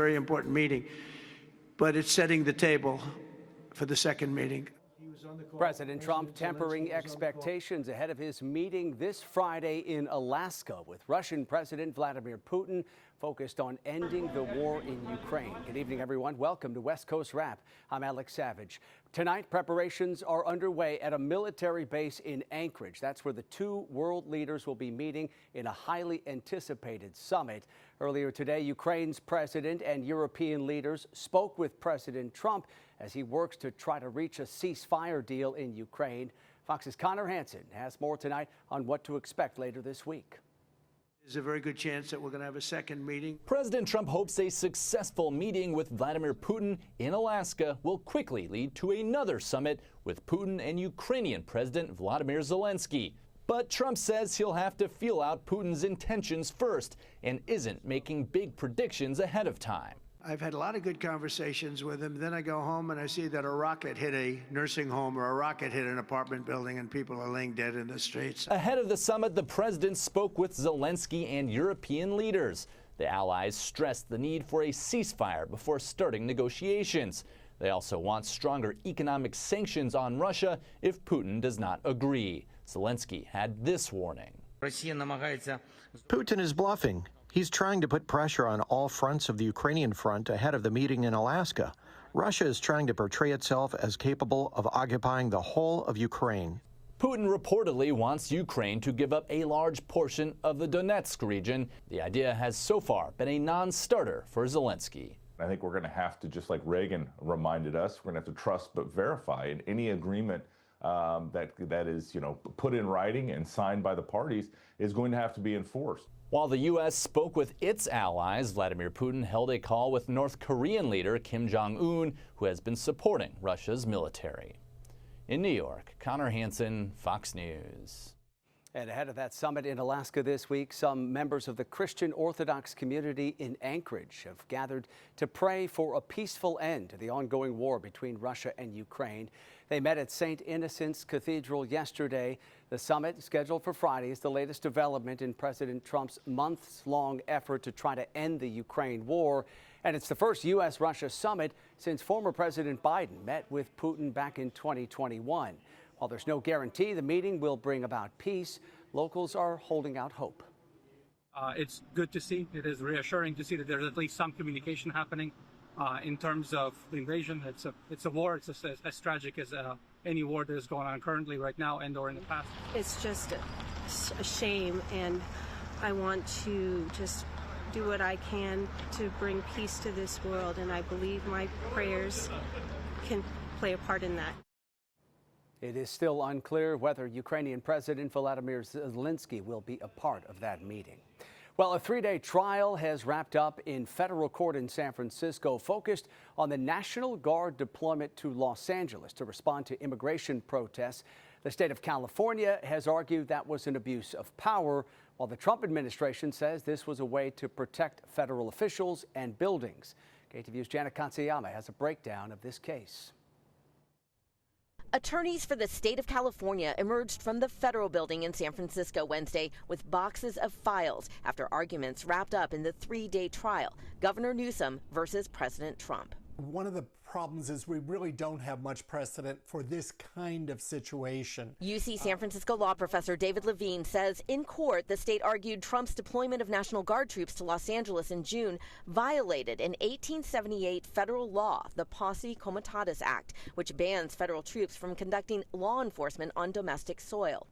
very important meeting, but it's setting the table for the second meeting. President Trump tempering expectations ahead of his meeting this Friday in Alaska with Russian President Vladimir Putin, focused on ending the war in Ukraine. Good evening, everyone. Welcome to West Coast Wrap. I'm Alex Savage. Tonight, preparations are underway at a military base in Anchorage. That's where the two world leaders will be meeting in a highly anticipated summit. Earlier today, Ukraine's president and European leaders spoke with President Trump as he works to try to reach a ceasefire deal in Ukraine. Fox's Connor Hansen has more tonight on what to expect later this week. There's a very good chance that we're going to have a second meeting. President Trump hopes a successful meeting with Vladimir Putin in Alaska will quickly lead to another summit with Putin and Ukrainian President Volodymyr Zelensky. But Trump says he'll have to feel out Putin's intentions first and isn't making big predictions ahead of time. I've had a lot of good conversations with him. Then I go home and I see that a rocket hit a nursing home or a rocket hit an apartment building and people are laying dead in the streets. Ahead of the summit, the president spoke with Zelensky and European leaders. The allies stressed the need for a ceasefire before starting negotiations. They also want stronger economic sanctions on Russia if Putin does not agree. Zelensky had this warning. Putin is bluffing. He's trying to put pressure on all fronts of the Ukrainian front ahead of the meeting in Alaska. Russia is trying to portray itself as capable of occupying the whole of Ukraine. Putin reportedly wants Ukraine to give up a large portion of the Donetsk region. The idea has so far been a non-starter for Zelensky. I think we're going to have to, just like Reagan reminded us, we're going to have to trust but verify. And any agreement that is, put in writing and signed by the parties is going to have to be enforced. While the U.S. spoke with its allies, Vladimir Putin held a call with North Korean leader Kim Jong-un, who has been supporting Russia's military. In New York, Connor Hansen, Fox News. And ahead of that summit in Alaska this week, some members of the Christian Orthodox community in Anchorage have gathered to pray for a peaceful end to the ongoing war between Russia and Ukraine. They met at St. Innocent's Cathedral yesterday. The summit, scheduled for Friday, is the latest development in President Trump's months-long effort to try to end the Ukraine war. And it's the first U.S.-Russia summit since former President Biden met with Putin back in 2021. While there's no guarantee the meeting will bring about peace, locals are holding out hope. It's good to see. It is reassuring to see that there's at least some communication happening in terms of the invasion. It's a war. It's as tragic as any war that is going on currently right now and or in the past. It's just a shame, and I want to just do what I can to bring peace to this world, and I believe my prayers can play a part in that. It is still unclear whether Ukrainian President Volodymyr Zelensky will be a part of that meeting. Well, a three-day trial has wrapped up in federal court in San Francisco, focused on the National Guard deployment to Los Angeles to respond to immigration protests. The state of California has argued that was an abuse of power, while the Trump administration says this was a way to protect federal officials and buildings. KTVU's Janet Katsuyama has a breakdown of this case. Attorneys for the state of California emerged from the federal building in San Francisco Wednesday with boxes of files after arguments wrapped up in the three-day trial, Governor Newsom versus President Trump. One of the problems is we really don't have much precedent for this kind of situation. UC San Francisco law professor David Levine says in court the state argued Trump's deployment of National Guard troops to Los Angeles in June violated an 1878 federal law, the Posse Comitatus Act, which bans federal troops from conducting law enforcement on domestic soil.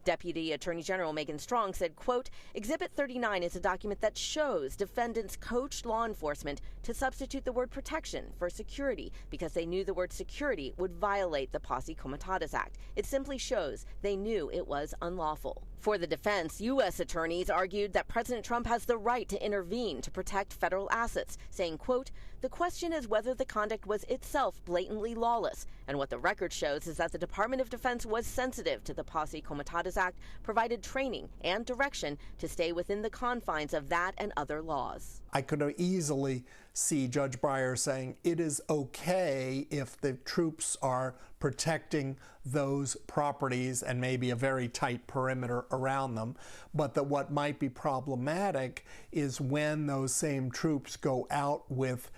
Deputy Attorney General Megan Strong said, quote, Exhibit 39 is a document that shows defendants coached law enforcement to substitute the word protection for security because they knew the word security would violate the Posse Comitatus Act. It simply shows they knew it was unlawful. For the defense, U.S. attorneys argued that President Trump has the right to intervene to protect federal assets, saying, quote, the question is whether the conduct was itself blatantly lawless. And what the record shows is that the Department of Defense was sensitive to the Posse Comitatus Act, provided training and direction to stay within the confines of that and other laws. I could easily see Judge Breyer saying it is okay if the troops are protecting those properties and maybe a very tight perimeter around them, but that what might be problematic is when those same troops go out with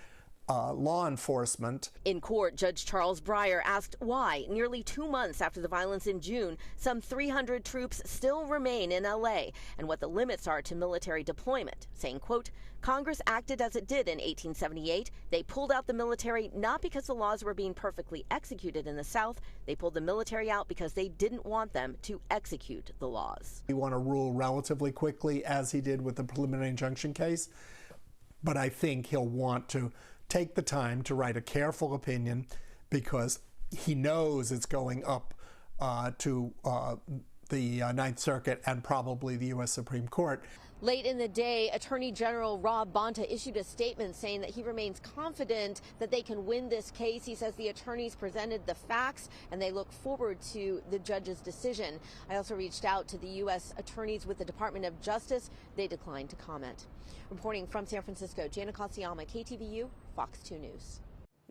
law enforcement. In court, Judge Charles Breyer asked why, nearly 2 months after the violence in June, some 300 troops still remain in L.A. and what the limits are to military deployment, saying, quote, Congress acted as it did in 1878. They pulled out the military not because the laws were being perfectly executed in the South. They pulled the military out because they didn't want them to execute the laws. We want to rule relatively quickly, as he did with the preliminary injunction case, but I think he'll want to take the time to write a careful opinion because he knows it's going up to the Ninth Circuit and probably the U.S. Supreme Court. Late in the day, Attorney General Rob Bonta issued a statement saying that he remains confident that they can win this case. He says the attorneys presented the facts and they look forward to the judge's decision. I also reached out to the U.S. attorneys with the Department of Justice. They declined to comment. Reporting from San Francisco, Jana Katsuyama, KTVU, Fox 2 News.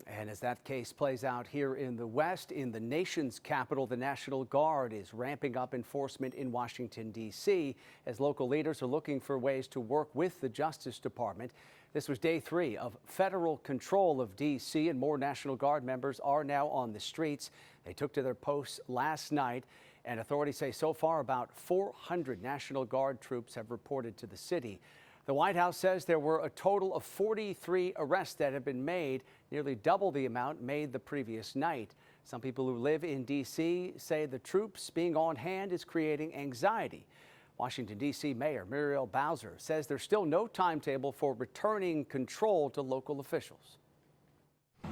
And as that case plays out here in the West, in the nation's capital, the National Guard is ramping up enforcement in Washington, D.C., as local leaders are looking for ways to work with the Justice Department. This was day 3 of federal control of D.C., and more National Guard members are now on the streets. They took to their posts last night, and authorities say so far about 400 National Guard troops have reported to the city. The White House says there were a total of 43 arrests that have been made, nearly double the amount made the previous night. Some people who live in D.C. say the troops being on hand is creating anxiety. Washington, D.C. Mayor Muriel Bowser says there's still no timetable for returning control to local officials.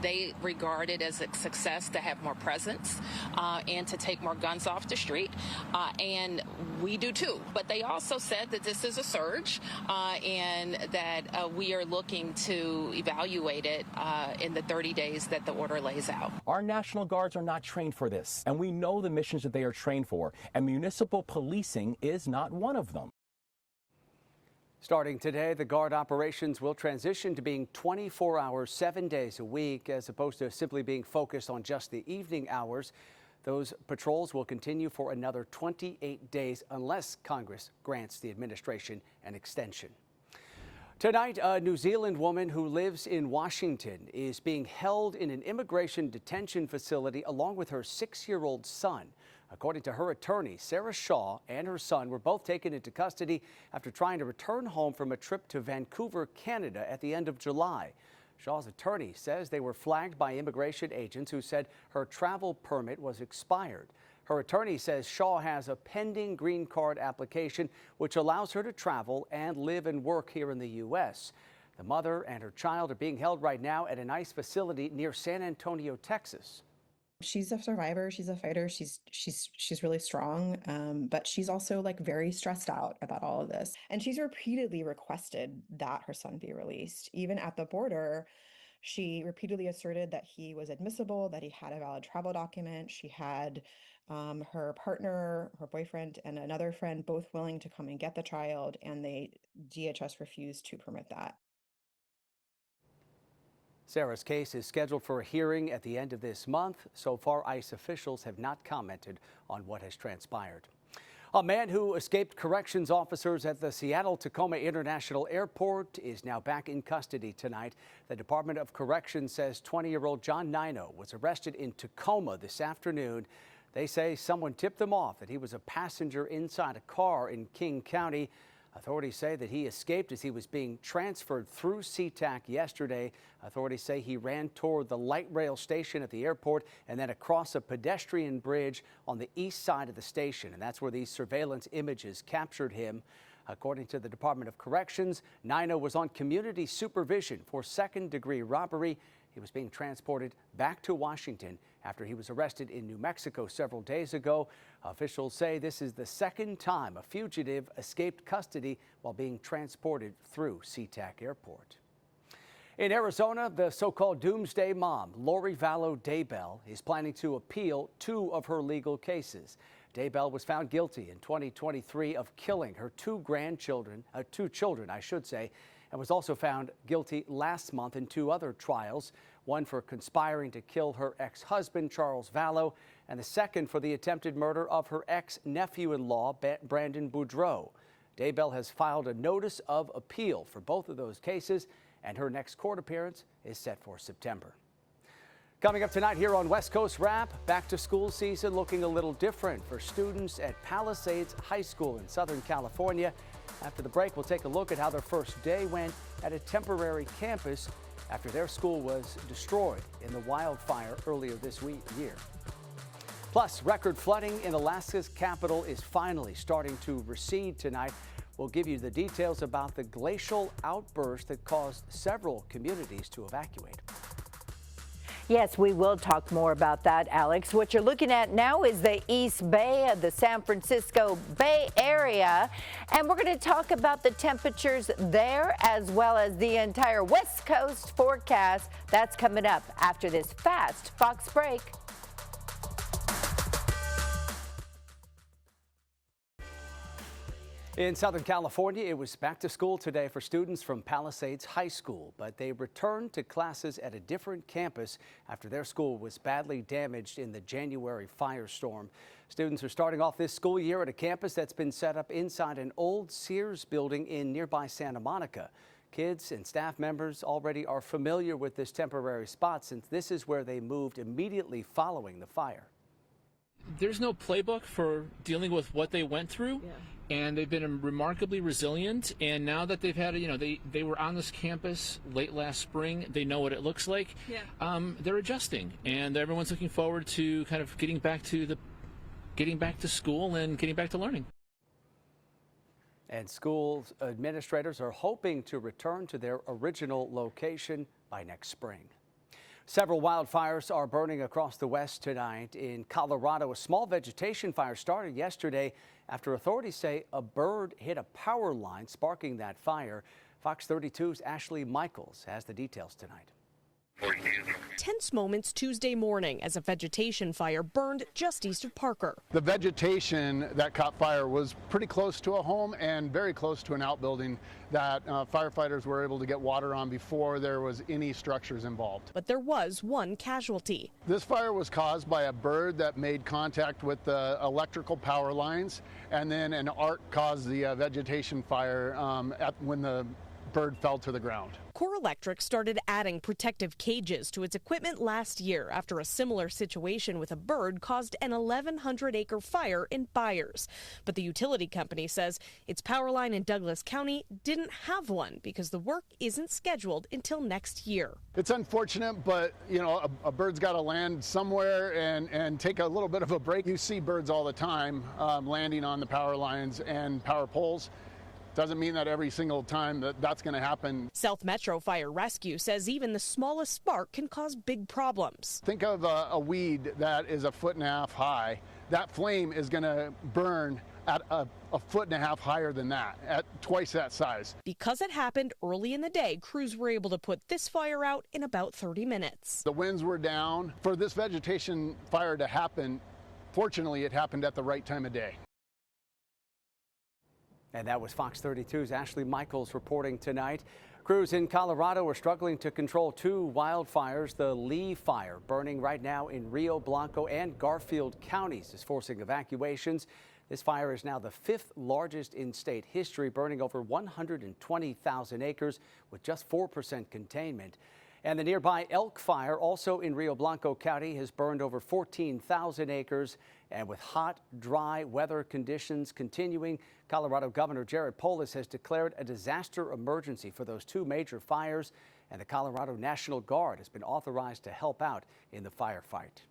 They regard it as a success to have more presence and to take more guns off the street, and we do too. But they also said that this is a surge and that we are looking to evaluate it in the 30 days that the order lays out. Our National Guards are not trained for this, and we know the missions that they are trained for, and municipal policing is not one of them. Starting today, the Guard operations will transition to being 24 hours, 7 days a week, as opposed to simply being focused on just the evening hours. Those patrols will continue for another 28 days unless Congress grants the administration an extension. Tonight, a New Zealand woman who lives in Washington is being held in an immigration detention facility along with her 6-year-old son. According to her attorney, Sarah Shaw and her son were both taken into custody after trying to return home from a trip to Vancouver, Canada at the end of July. Shaw's attorney says they were flagged by immigration agents who said her travel permit was expired. Her attorney says Shaw has a pending green card application which allows her to travel and live and work here in the U.S. The mother and her child are being held right now at an ICE facility near San Antonio, Texas. She's a survivor. She's a fighter. She's really strong, but she's also like very stressed out about all of this. And she's repeatedly requested that her son be released. Even at the border, she repeatedly asserted that he was admissible, that he had a valid travel document. She had her partner, her boyfriend, and another friend both willing to come and get the child, and DHS refused to permit that. Sarah's case is scheduled for a hearing at the end of this month. So far, ICE officials have not commented on what has transpired. A man who escaped corrections officers at the Seattle-Tacoma International Airport is now back in custody tonight. The Department of Corrections says 20-year-old John Nino was arrested in Tacoma this afternoon. They say someone tipped them off that he was a passenger inside a car in King County. Authorities say that he escaped as he was being transferred through SeaTac yesterday. Authorities say he ran toward the light rail station at the airport and then across a pedestrian bridge on the east side of the station. And that's where these surveillance images captured him. According to the Department of Corrections, Nino was on community supervision for second-degree robbery. He was being transported back to Washington after he was arrested in New Mexico several days ago. Officials say this is the second time a fugitive escaped custody while being transported through SeaTac Airport. In Arizona, the so-called doomsday mom, Lori Vallow Daybell, is planning to appeal 2 of her legal cases. Daybell was found guilty in 2023 of killing her 2 children, and was also found guilty last month in 2 other trials. one for conspiring to kill her ex-husband, Charles Vallow, and the second for the attempted murder of her ex-nephew-in-law, Brandon Boudreaux. Daybell has filed a notice of appeal for both of those cases, and her next court appearance is set for September. Coming up tonight here on West Coast Wrap, back to school season looking a little different for students at Palisades High School in Southern California. After the break, we'll take a look at how their first day went at a temporary campus after their school was destroyed in the wildfire earlier this year. Plus, record flooding in Alaska's capital is finally starting to recede tonight. We'll give you the details about the glacial outburst that caused several communities to evacuate. Yes, we will talk more about that, Alex. What you're looking at now is the East Bay of the San Francisco Bay Area. And we're going to talk about the temperatures there as well as the entire West Coast forecast. That's coming up after this fast Fox break. In Southern California, it was back to school today for students from Palisades High School, but they returned to classes at a different campus after their school was badly damaged in the January firestorm. Students are starting off this school year at a campus that's been set up inside an old Sears building in nearby Santa Monica. Kids and staff members already are familiar with this temporary spot since this is where they moved immediately following the fire. There's no playbook for dealing with what they went through. Yeah. And they've been remarkably resilient. And now that they've had, they were on this campus late last spring. They know what it looks like. Yeah. They're adjusting, and everyone's looking forward to kind of getting back to school and getting back to learning. And school administrators are hoping to return to their original location by next spring. Several wildfires are burning across the West tonight. In Colorado, a small vegetation fire started yesterday after authorities say a bird hit a power line, sparking that fire. Fox 32's Ashley Michaels has the details tonight. Tense moments Tuesday morning as a vegetation fire burned just east of Parker. The vegetation that caught fire was pretty close to a home and very close to an outbuilding that firefighters were able to get water on before there was any structures involved. But there was one casualty. This fire was caused by a bird that made contact with the electrical power lines, and then an arc caused the vegetation fire when the bird fell to the ground. Core Electric started adding protective cages to its equipment last year after a similar situation with a bird caused an 1,100-acre fire in Byers. But the utility company says its power line in Douglas County didn't have one because the work isn't scheduled until next year. It's unfortunate, but a bird's got to land somewhere and take a little bit of a break. You see birds all the time landing on the power lines and power poles. Doesn't mean that every single time that's going to happen. South Metro Fire Rescue says even the smallest spark can cause big problems. Think of a weed that is 1.5 feet high. That flame is going to burn at a 1.5 feet higher than that, at twice that size. Because it happened early in the day, crews were able to put this fire out in about 30 minutes. The winds were down. For this vegetation fire to happen, fortunately, it happened at the right time of day. And that was Fox 32's Ashley Michaels reporting tonight. Crews in Colorado are struggling to control two wildfires. The Lee fire, burning right now in Rio Blanco and Garfield counties, is forcing evacuations. This fire is now the 5th largest in state history, burning over 120,000 acres with just 4% containment. And the nearby Elk fire, also in Rio Blanco County, has burned over 14,000 acres. And with hot, dry weather conditions continuing, Colorado Governor Jared Polis has declared a disaster emergency for those two major fires, and the Colorado National Guard has been authorized to help out in the firefight.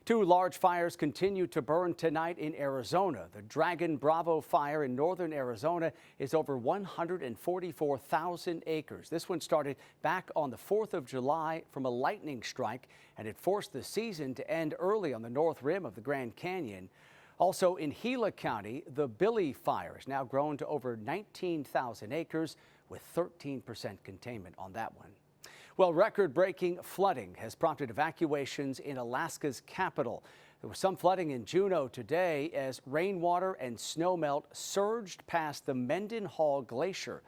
Two large fires continue to burn tonight in Arizona. The Dragon Bravo fire in northern Arizona is over 144,000 acres. This one started back on the 4th of July from a lightning strike, and it forced the season to end early on the north rim of the Grand Canyon. Also in Gila County, the Billy fire has now grown to over 19,000 acres with 13% containment on that one. Well, record-breaking flooding has prompted evacuations in Alaska's capital. There was some flooding in Juneau today as rainwater and snowmelt surged past the Mendenhall Glacier.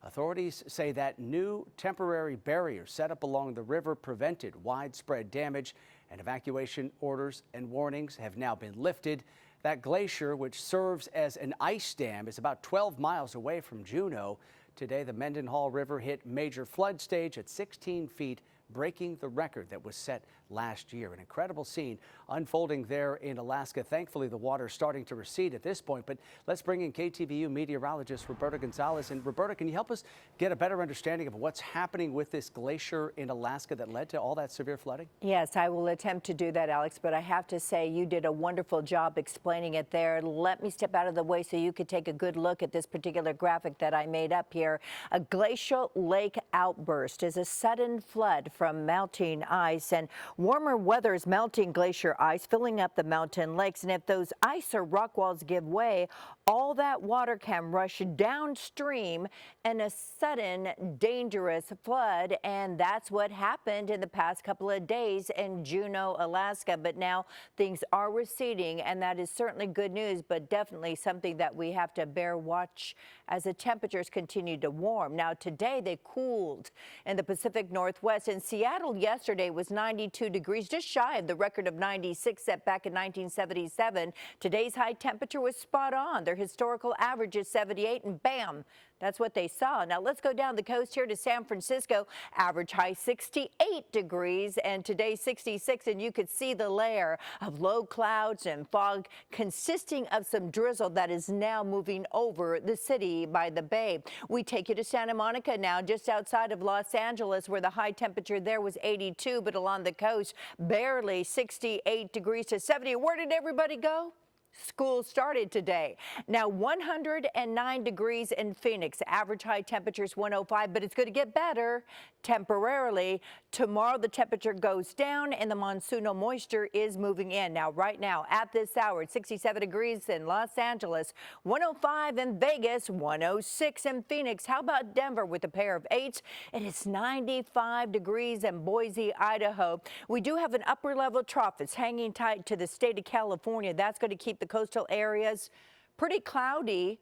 Authorities say that new temporary barriers set up along the river prevented widespread damage, and evacuation orders and warnings have now been lifted. That glacier, which serves as an ice dam, is about 12 miles away from Juneau. Today, the Mendenhall River hit major flood stage at 16 feet, breaking the record that was set last year. An incredible scene unfolding there in Alaska. Thankfully, the water's starting to recede at this point, but let's bring in KTVU meteorologist Roberta Gonzalez. And Roberta, can you help us get a better understanding of what's happening with this glacier in Alaska that led to all that severe flooding? Yes, I will attempt to do that, Alex, but I have to say you did a wonderful job explaining it there. Let me step out of the way so you could take a good look at this particular graphic that I made up here. A glacial lake outburst is a sudden flood from melting ice, and warmer weather is melting glacier ice, filling up the mountain lakes. And if those ice or rock walls give way, all that water can rush downstream in a sudden dangerous flood. And that's what happened in the past couple of days in Juneau, Alaska. But now things are receding, and that is certainly good news, but definitely something that we have to bear watch as the temperatures continue to warm. Now today they cooled in the Pacific Northwest. In Seattle yesterday was 92 degrees, just shy of the record of 96 set back in 1977. Today's high temperature was spot on. Their historical average is 78, and bam, that's what they saw. Now let's go down the coast here to San Francisco. Average high 68 degrees and today 66, and you could see the layer of low clouds and fog consisting of some drizzle that is now moving over the city by the bay. We take you to Santa Monica now, just outside of Los Angeles, where the high temperature there was 82, but along the coast barely 68 degrees to 70. Where did everybody go? School started today. Now 109 degrees in Phoenix. Average high temperature is 105, but it's going to get better temporarily. Tomorrow the temperature goes down and the monsoonal moisture is moving in. Now right now at this hour it's 67 degrees in Los Angeles, 105 in Vegas, 106 in Phoenix. How about Denver with a pair of 8s? It is 95 degrees in Boise, Idaho. We do have an upper level trough. It's hanging tight to the state of California. That's going to keep the coastal areas pretty cloudy.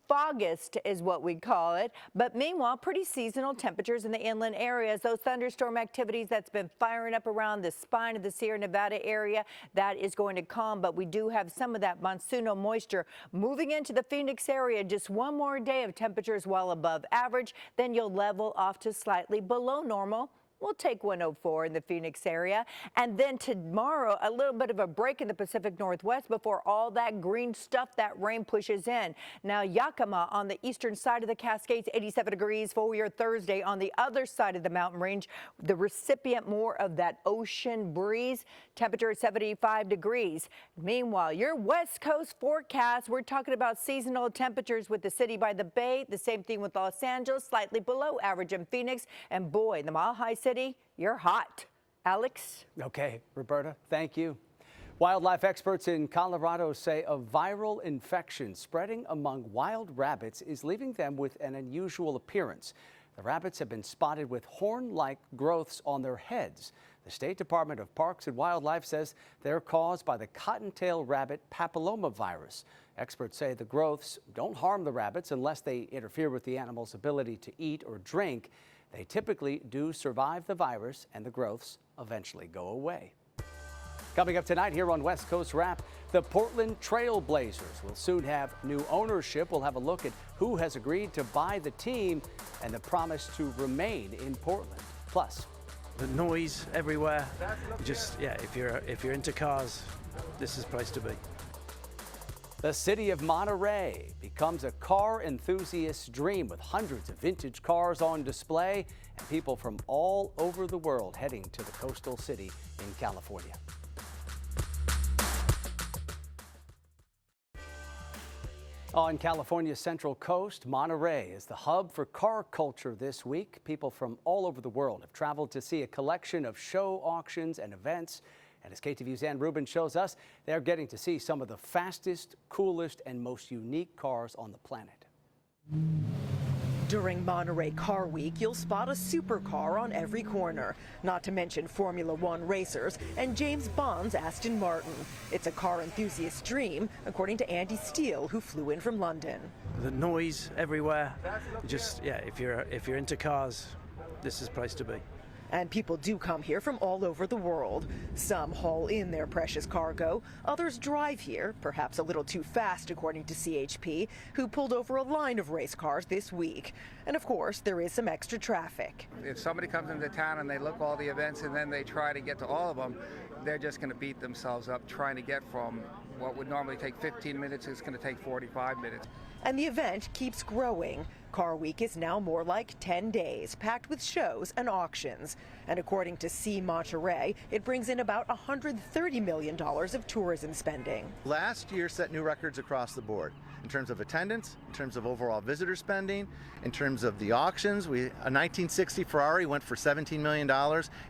Fogust is what we call it. But meanwhile, pretty seasonal temperatures in the inland areas. Those thunderstorm activities that's been firing up around the spine of the Sierra Nevada area, that is going to calm. But we do have some of that monsoonal moisture moving into the Phoenix area. Just one more day of temperatures well above average. Then you'll level off to slightly below normal. We'll take 104 in the Phoenix area. And then tomorrow, a little bit of a break in the Pacific Northwest before all that green stuff, that rain pushes in. Now, Yakima on the eastern side of the Cascades, 87 degrees for your Thursday. On the other side of the mountain range, the recipient more of that ocean breeze, temperature is 75 degrees. Meanwhile, your West Coast forecast, we're talking about seasonal temperatures with the city by the bay. The same thing with Los Angeles, slightly below average in Phoenix. And boy, the Mile High City, you're hot. Alex? Okay, Roberta, thank you. Wildlife experts in Colorado say a viral infection spreading among wild rabbits is leaving them with an unusual appearance. The rabbits have been spotted with horn-like growths on their heads. The State Department of Parks and Wildlife says they're caused by the cottontail rabbit papillomavirus. Experts say the growths don't harm the rabbits unless they interfere with the animal's ability to eat or drink. They typically do survive the virus, and the growths eventually go away. Coming up tonight here on West Coast Wrap, the Portland Trail Blazers will soon have new ownership. We'll have a look at who has agreed to buy the team and the promise to remain in Portland. Plus, the noise everywhere. If you're into cars, this is the place to be. The city of Monterey becomes a car enthusiast's dream with hundreds of vintage cars on display and people from all over the world heading to the coastal city in California. On California's Central Coast, Monterey is the hub for car culture this week. People from all over the world have traveled to see a collection of show auctions and events. And as KTVU's Ann Rubin shows us, they're getting to see some of the fastest, coolest, and most unique cars on the planet. During Monterey Car Week, you'll spot a supercar on every corner, not to mention Formula One racers and James Bond's Aston Martin. It's a car enthusiast's dream, according to Andy Steele, who flew in from London. The noise everywhere, just, yeah, if you're into cars, this is the place to be. And people do come here from all over the world. Some haul in their precious cargo. Others drive here, perhaps a little too fast, according to CHP, who pulled over a line of race cars this week. And of course, there is some extra traffic. If somebody comes into town and they look all the events and then they try to get to all of them, they're just going to beat themselves up trying to get from what would normally take 15 minutes, it's going to take 45 minutes. And the event keeps growing. Car Week is now more like 10 days, packed with shows and auctions. And according to C Monterey, it brings in about $130 million of tourism spending. Last year set new records across the board in terms of attendance, in terms of overall visitor spending, in terms of the auctions. A 1960 Ferrari went for $17 million,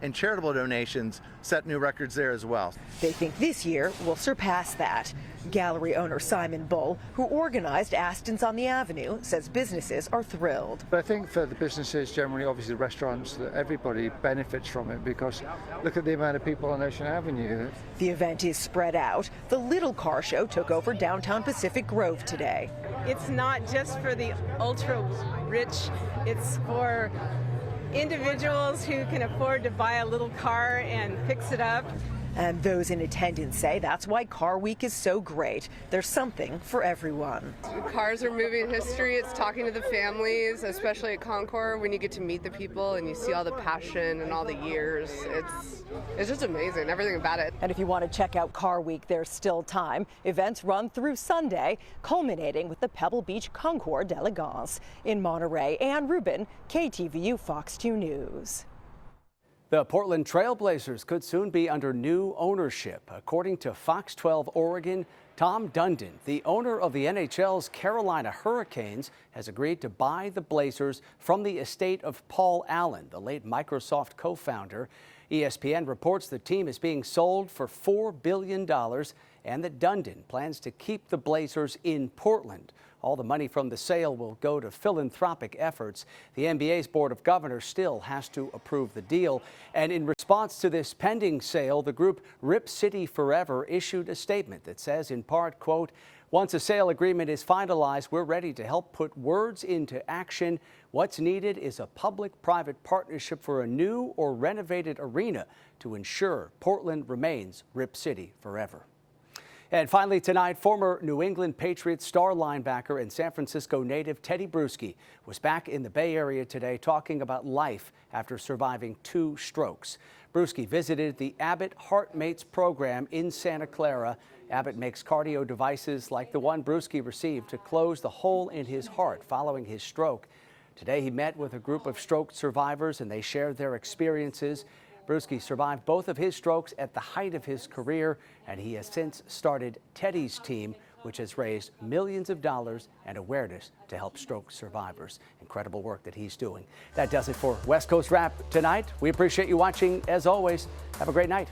and charitable donations set new records there as well. They think this year will surpass that. Gallery owner Simon Bull, who organized Aston's on the Avenue, says businesses are thrilled. But I think for the businesses generally, obviously the restaurants, that everybody benefits from it, because look at the amount of people on Ocean Avenue. The event is spread out. The Little Car Show took over downtown Pacific Grove today. It's not just for the ultra rich, it's for individuals who can afford to buy a little car and fix it up. And those in attendance say that's why Car Week is so great. There's something for everyone. Cars are moving history. It's talking to the families, especially at Concours, when you get to meet the people and you see all the passion and all the years. It's just amazing, everything about it. And if you want to check out Car Week, there's still time. Events run through Sunday, culminating with the Pebble Beach Concours d'Elegance. In Monterey, Ann Rubin, KTVU Fox 2 News. The Portland Trailblazers could soon be under new ownership. According to Fox 12 Oregon, Tom Dundon, the owner of the NHL's Carolina Hurricanes, has agreed to buy the Blazers from the estate of Paul Allen, the late Microsoft co-founder. ESPN reports the team is being sold for $4 billion and that Dundon plans to keep the Blazers in Portland. All the money from the sale will go to philanthropic efforts. The NBA's Board of Governors still has to approve the deal. And in response to this pending sale, the group Rip City Forever issued a statement that says, in part, quote, "Once a sale agreement is finalized, we're ready to help put words into action. What's needed is a public-private partnership for a new or renovated arena to ensure Portland remains Rip City Forever." And finally tonight, former New England Patriots star linebacker and San Francisco native Teddy Bruski was back in the Bay Area today talking about life after surviving 2 strokes. Bruski visited the Abbott HeartMates program in Santa Clara. Abbott makes cardio devices like the one Bruski received to close the hole in his heart following his stroke. Today he met with a group of stroke survivors and they shared their experiences. Bruski survived both of his strokes at the height of his career, and he has since started Teddy's Team, which has raised millions of dollars and awareness to help stroke survivors. Incredible work that he's doing. That does it for West Coast Wrap tonight. We appreciate you watching. As always, have a great night.